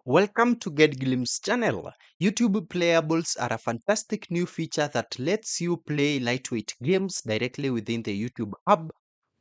Welcome to Get Glimpse channel. YouTube Playables are a fantastic new feature that lets you play lightweight games directly within the YouTube app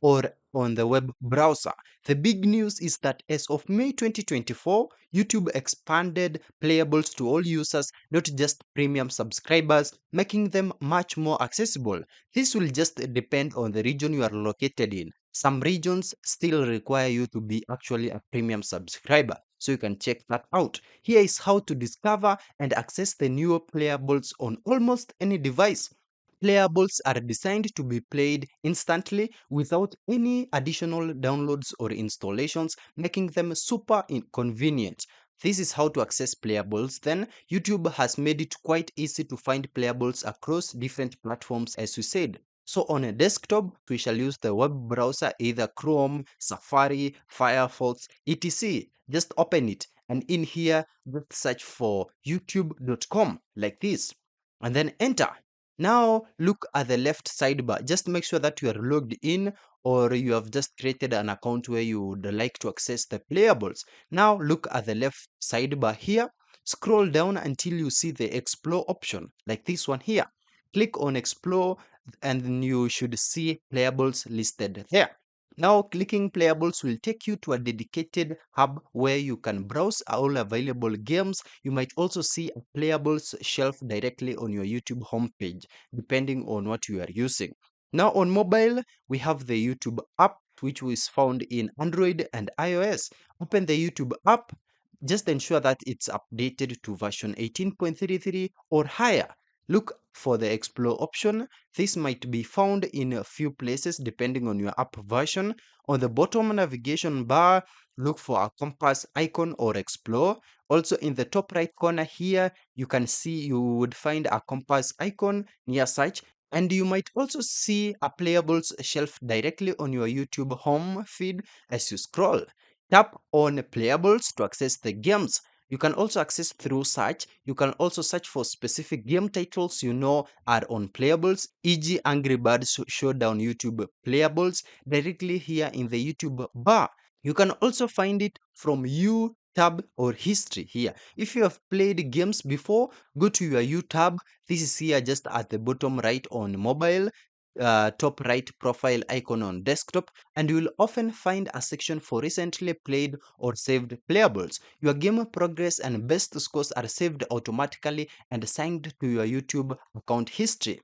or on the web browser. The big news is that as of May 2024, YouTube expanded Playables to all users, not just premium subscribers, making them much more accessible. This will just depend on the region you are located in. Some regions still require you to be actually a premium subscriber, so you can check that out. Here is how to discover and access the newer Playables on almost any device. Playables are designed to be played instantly without any additional downloads or installations, making them super inconvenient. This is how to access Playables. Then, YouTube has made it quite easy to find Playables across different platforms, as we said. So, on a desktop, we shall use the web browser, either Chrome, Safari, Firefox, etc. Just open it, and in here, just search for youtube.com like this, and then enter. Now look at the left sidebar. Just make sure that you are logged in or you have just created an account where you would like to access the Playables. Now look at the left sidebar here. Scroll down until you see the Explore option, like this one here. Click on Explore and then you should see Playables listed there. Now clicking Playables will take you to a dedicated hub where you can browse all available games. You might also see a Playables shelf directly on your YouTube homepage, depending on what you are using. Now on mobile, we have the YouTube app, which is found in Android and iOS. Open the YouTube app. Just ensure that it's updated to version 18.33 or higher. Look for the Explore option. This might be found in a few places depending on your app version. On the bottom navigation bar, look for a compass icon or Explore. Also in the top right corner here, you would find a compass icon near search. And you might also see a Playables shelf directly on your YouTube home feed as you scroll. Tap on Playables to access the games. You can also access through search. You can also search for specific game titles you know are on Playables, e.g. Angry Birds Showdown YouTube Playables, directly here in the YouTube bar. You can also find it from U tab or history here. If you have played games before, go to your U tab. This is here just at the bottom right on mobile, top right profile icon on desktop, and you will often find a section for recently played or saved Playables. Your game progress and best scores are saved automatically and assigned to your YouTube account history.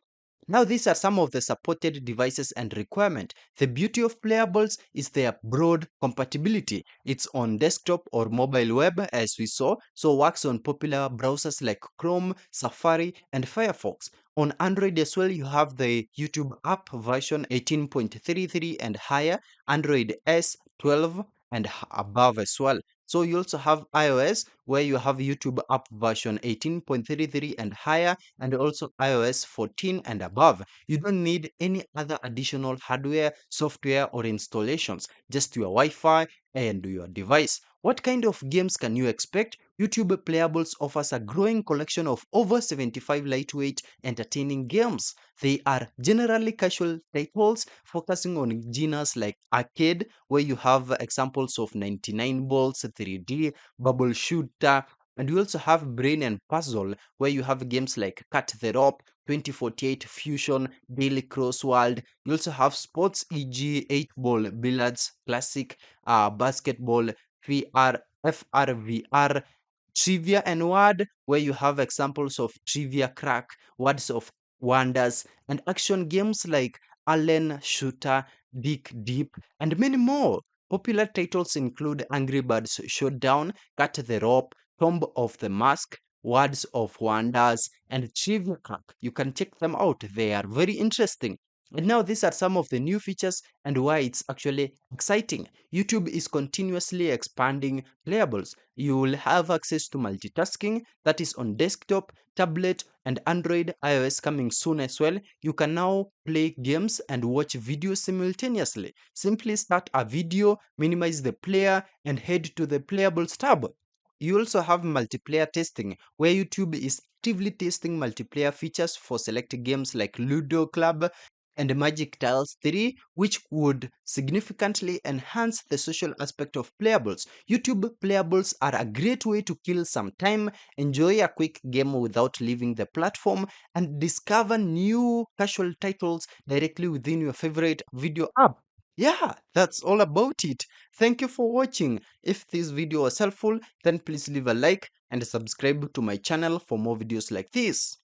Now, these are some of the supported devices and requirement. The beauty of Playables is their broad compatibility. It's on desktop or mobile web, as we saw, so works on popular browsers like Chrome, Safari, and Firefox. On Android as well, you have the YouTube app version 18.33 and higher, Android S 12 and above as well. So you also have iOS where you have YouTube app version 18.33 and higher, and also iOS 14 and above. You don't need any other additional hardware, software, or installations, just your Wi-Fi and your device. What kind of games can you expect? YouTube Playables offers a growing collection of over 75 lightweight, entertaining games. They are generally casual titles focusing on genres like arcade, where you have examples of 99 Balls, 3D, Bubble Shooter, and you also have Brain and Puzzle, where you have games like Cut the Rope, 2048 Fusion, Daily Crossword. You also have sports, e.g., 8 Ball, Billiards, Classic, Basketball, VR, FRVR, Trivia and Word, where you have examples of Trivia Crack, Words of Wonders, and action games like Allen Shooter, Dig Deep, and many more. Popular titles include Angry Birds Showdown, Cut the Rope, Tomb of the Mask, Words of Wonders, and Trivia Crack. You can check them out. They are very interesting. And now these are some of the new features and why it's actually exciting. YouTube is continuously expanding Playables. You will have access to multitasking, that is on desktop, tablet, and Android, iOS coming soon as well. You can now play games and watch videos simultaneously. Simply start a video, minimize the player, and head to the Playables tab. You also have multiplayer testing, where YouTube is actively testing multiplayer features for select games like Ludo Club, and Magic Tiles 3, which would significantly enhance the social aspect of Playables. YouTube Playables are a great way to kill some time, enjoy a quick game without leaving the platform, and discover new casual titles directly within your favorite video app. Yeah, that's all about it. Thank you for watching. If this video was helpful, then please leave a like and subscribe to my channel for more videos like this.